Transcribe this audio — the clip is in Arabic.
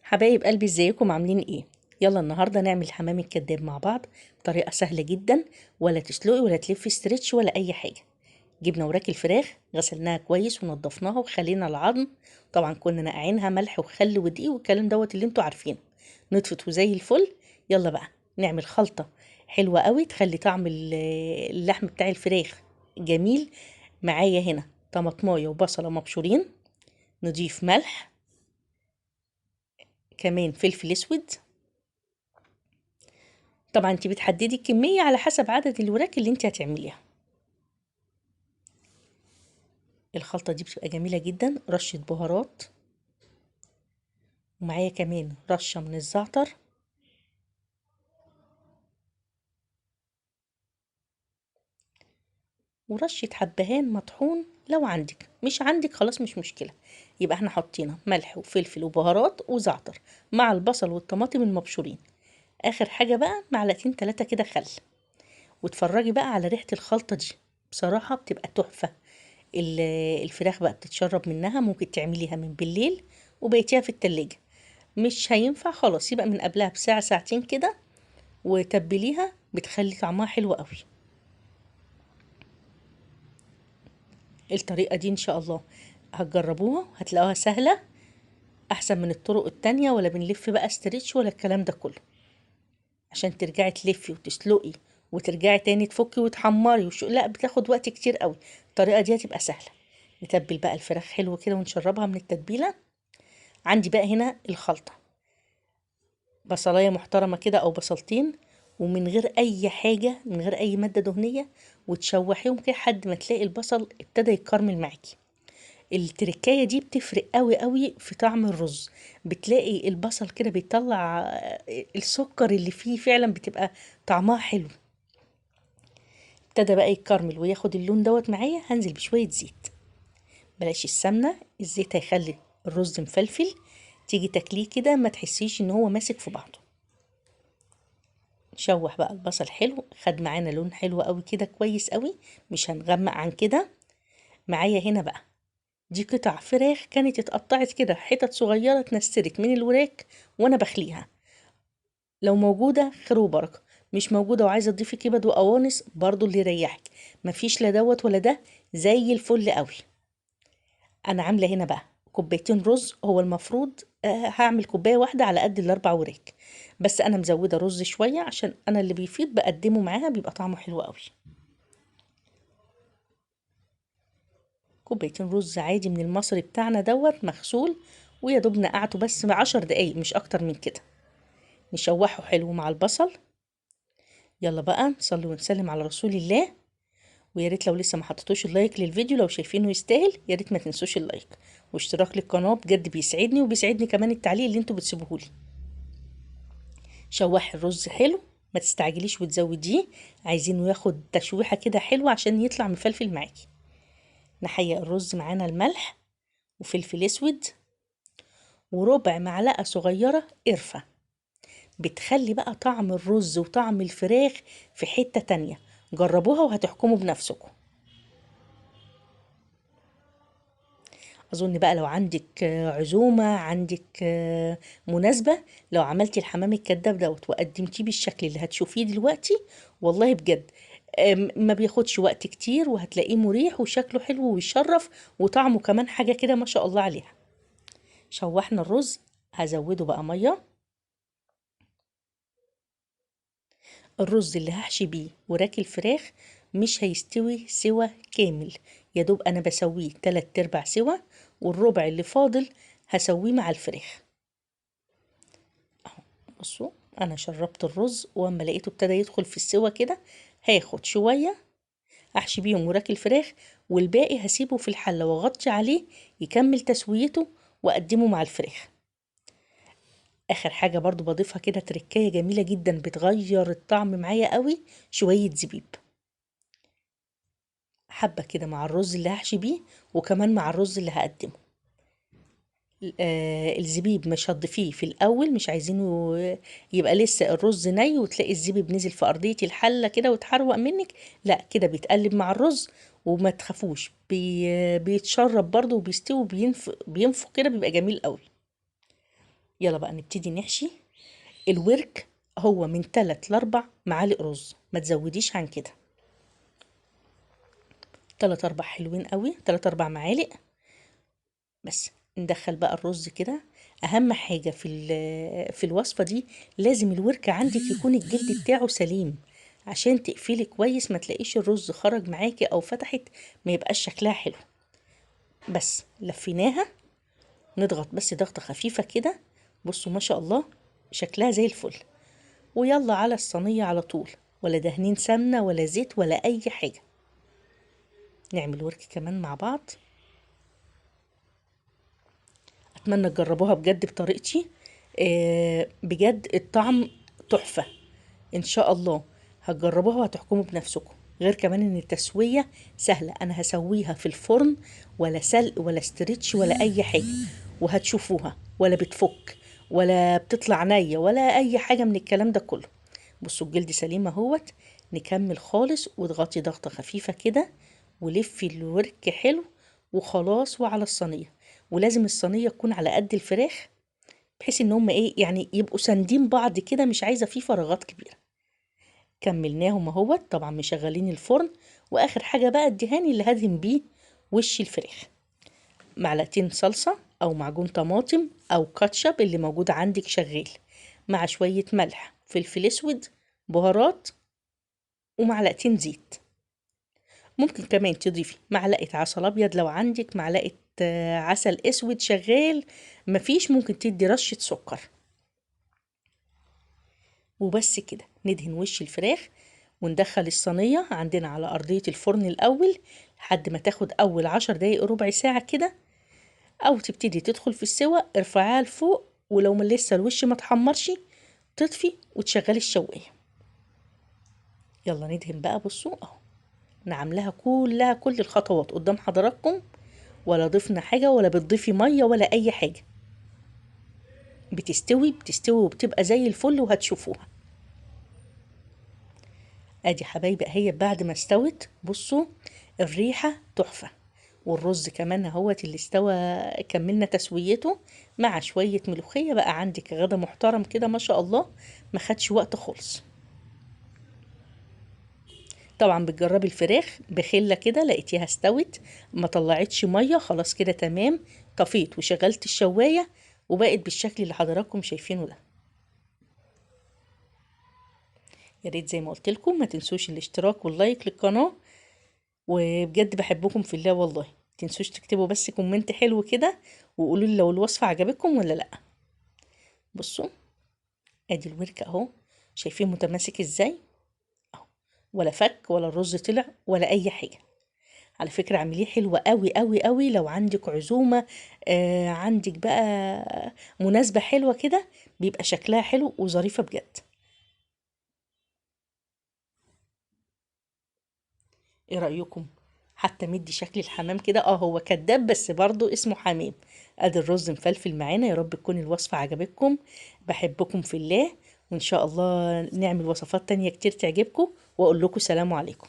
حبايب قلبي، ازيكم عاملين ايه؟ يلا النهارده نعمل حمام الكداب مع بعض بطريقه سهله جدا. ولا تسلقي ولا تلفي ستريتش ولا اي حاجه. جبنا وراك الفراخ، غسلناها كويس ونضفناها وخلينا العظم. طبعا كنا نقعينها ملح وخل ودقيق والكلام دوت اللي انتوا عارفينه. نطفت وزي الفل. يلا بقى نعمل خلطه حلوه قوي تخلي طعم اللحم بتاع الفراخ جميل. معايا هنا طماطمايه وبصله مبشورين. نضيف ملح، كمان فلفل اسود. طبعا انت بتحددي الكمية على حسب عدد الوراك اللي انت هتعمليها. الخلطة دي بتبقى جميلة جدا. رشة بهارات، ومعايا كمان رشة من الزعتر، ورشة حبهان مطحون. لو عندك، مش عندك خلاص مش مشكلة. يبقى احنا حطينا ملح وفلفل وبهارات وزعتر مع البصل والطماطم المبشورين. اخر حاجة بقى معلقتين 3 كده خل. واتفرجي بقى على ريحة الخلطة دي، بصراحة بتبقى تحفة. الفراخ بقى بتتشرب منها، ممكن تعمليها من بالليل وبقيتيها في التلاجة. مش هينفع خلاص، يبقى من قبلها بساعة ساعتين كده وتبليها، بتخلي طعمها حلو قوي. الطريقة دي ان شاء الله هتجربوها، هتلاقوها سهلة احسن من الطرق التانية. ولا بنلف بقى استريتش ولا الكلام ده كله عشان ترجعي تلفي وتسلقي وترجعي تاني تفكي وتحمري لا، بتاخد وقت كتير قوي. الطريقة دي هتبقى سهلة. نتبل بقى الفراخ حلو كده ونشربها من التتبيلة. عندي بقى هنا الخلطة، بصلاية محترمة كده أو بصلتين، ومن غير أي حاجة، من غير أي مادة دهنية، وتشوحيهم كده لحد ما تلاقي البصل ابتدى يتكرمل معاكي. التركاية دي بتفرق قوي قوي في طعم الرز. بتلاقي البصل كده بيطلع السكر اللي فيه، فعلا بتبقى طعمها حلو. ابتدى بقى يتكرمل وياخد اللون دوت معايا، هنزل بشوية زيت. بلاش السمنة، الزيت هيخلي الرز مفلفل. تيجي تاكليه كده ما تحسيش ان هو ماسك في بعضه. نشوح بقى البصل حلو، خد معانا لون حلو قوي كده كويس قوي. مش هنغمق عن كده. معايا هنا بقى دي قطع فراخ كانت اتقطعت كده حتت صغيرة، اتنسرت من الوراك وانا بخليها. لو موجودة خير وبركة، مش موجودة وعايزة تضيفي كبد وقوانص برضو اللي يريحك. مفيش لا دوت ولا ده، زي الفل قوي. انا عامله هنا بقى كوبايتين رز. هو المفروض هعمل كوبايه واحده على قد الاربع وراك، بس انا مزوده رز شويه عشان انا اللي بيفيض بقدمه معاها بيبقى طعمه حلو قوي. كوبايتين رز عادي من المصري بتاعنا دوت مغسول، ويا دوب نقعته بس 10 دقايق مش اكتر من كده. نشوحه حلو مع البصل. يلا بقى نصلي ونسلم على رسول الله. ويا ريت لو لسه ما حطيتوش اللايك للفيديو، لو شايفينه يستاهل يا ريت ما تنسوش اللايك واشتراك للقناه، بجد بيسعدني، وبيسعدني كمان التعليق اللي انتوا بتسيبوهولي. شوحي الرز حلو، ما تستعجليش وتزوديه. عايزينه ياخد تشويحه كده حلوه عشان يطلع مفلفل معاكي. نحيق الرز معانا الملح وفلفل اسود وربع معلقه صغيره قرفه. بتخلي بقى طعم الرز وطعم الفراخ في حته تانية. جربوها وهتحكموا بنفسكم. اظن بقى لو عندك عزومه، عندك مناسبه، لو عملتي الحمام الكداب دوت وقدمتيه بالشكل اللي هتشوفيه دلوقتي، والله بجد ما بياخدش وقت كتير، وهتلاقيه مريح وشكله حلو ويشرف، وطعمه كمان حاجه كده ما شاء الله عليها. شوحنا الرز، هزوده بقى ميه. الرز اللي هحشي بيه وراك الفراخ مش هيستوي سوا كامل، يا دوب انا بسويه 3/4 سوا، والربع اللي فاضل هسويه مع الفراخ. بصوا، انا شربت الرز واما لقيته ابتدى يدخل في السوا كده، هاخد شويه احشي بيهم وراك الفراخ، والباقي هسيبه في الحله واغطي عليه يكمل تسويته واقدمه مع الفراخ. اخر حاجه برضو بضيفها كده تركايه جميله جدا بتغير الطعم معايا قوي، شويه زبيب. حبه كده مع الرز اللي هحشي بيه، وكمان مع الرز اللي هقدمه. الزبيب مش هتضيفيه في الاول، مش عايزينه يبقى لسه الرز ني وتلاقي الزبيب نزل في ارضيه الحله كده وتحروق منك. لا، كده بيتقلب مع الرز. وما تخافوش، بيتشرب برضه وبيستوي بينفق كده، بيبقى جميل قوي. يلا بقى نبتدي نحشي. الورك هو من 3 ل4 معالق رز، ما تزوديش عن كده. 3 4 حلوين قوي، 3 4 معالق بس. ندخل بقى الرز كده. اهم حاجة في الوصفة دي لازم الورك عندك يكون الجلد بتاعه سليم، عشان تقفلي كويس ما تلاقيش الرز خرج معاكي او فتحت، ما يبقاش شكلها حلو. بس لفيناها، نضغط بس ضغطة خفيفة كده. بصوا ما شاء الله شكلها زي الفل. ويلا على الصينية على طول، ولا دهنين سمنة ولا زيت ولا اي حاجة. نعمل ورك كمان مع بعض. اتمنى تجربوها بجد بطريقتي. بجد الطعم تحفة. ان شاء الله هتجربوها وهتحكموا بنفسكم. غير كمان ان التسوية سهلة، انا هسويها في الفرن، ولا سلق ولا استرتش ولا اي حاجة، وهتشوفوها ولا بتفك ولا بتطلع نية ولا اي حاجة من الكلام ده كله. بصوا الجلد سليم اهوت. نكمل خالص واضغطي ضغطة خفيفة كده، ولفي الورك حلو وخلاص. وعلى الصينية، ولازم الصينية تكون على قد الفراخ، بحيث ان هم ايه يعني يبقوا ساندين بعض كده، مش عايزة فيه فراغات كبيرة. كملناهم اهوت. طبعا مشغلين الفرن. واخر حاجة بقى الدهان اللي هدهن بيه وش الفراخ. معلقتين صلصة او معجون طماطم او كاتشب اللي موجود عندك شغال، مع شوية ملح، فلفل اسود، بهارات، ومعلقتين زيت. ممكن كمان تضيفي معلقة عسل ابيض لو عندك، معلقة عسل اسود شغال. مفيش ممكن تدي رشة سكر. وبس كده ندهن وش الفراخ وندخل الصينية عندنا على أرضية الفرن الأول لحد ما تاخد أول 10 دقايق ربع ساعة كده، أو تبتدي تدخل في السوا. ارفعيها لفوق، ولو ما لسه الوش ما تحمرش تطفي وتشغلي الشواية. يلا ندهن بقى. بصوا اهو، نعملها كلها كل الخطوات قدام حضراتكم، ولا ضفنا حاجة ولا بتضيفي مية ولا أي حاجة. بتستوي وبتبقى زي الفل وهتشوفوها. ادي حبايبي اهي بعد ما استوت. بصوا الريحة تحفة. والرز كمان اهوت اللي استوى، كملنا تسويته مع شوية ملوخية. بقى عندك غدا محترم كده ما شاء الله، ما خدش وقت خالص. طبعا بتجربي الفراخ بخلة كده، لقيتيها استوت ما طلعتش مية، خلاص كده تمام. طفيت وشغلت الشواية، وبقت بالشكل اللي حضراتكم شايفينه ده. يا ريت زي ما قلت لكم ما تنسوش الاشتراك واللايك للقناة. وبجد بحبكم في الله والله. تنسوش تكتبوا بس كومنت حلو كده، وقولوا لي لو الوصفة عجبتكم ولا لا. بصوا ادي الورك اهو، شايفين متماسك ازاي اهو، ولا فك ولا الرز طلع ولا اي حاجة. على فكرة اعمليه حلوة قوي قوي قوي لو عندك عزومة. عندك بقى مناسبة حلوة كده، بيبقى شكلها حلو وظريفة بجد. ايه رأيكم؟ حتى مدي شكل الحمام كده. هو كداب بس برضو اسمه حمام. ادي الرز مفلفل معانا. يا رب تكون الوصفة عجبتكم. بحبكم في الله، وان شاء الله نعمل وصفات تانية كتير تعجبكم، واقول لكم سلام عليكم.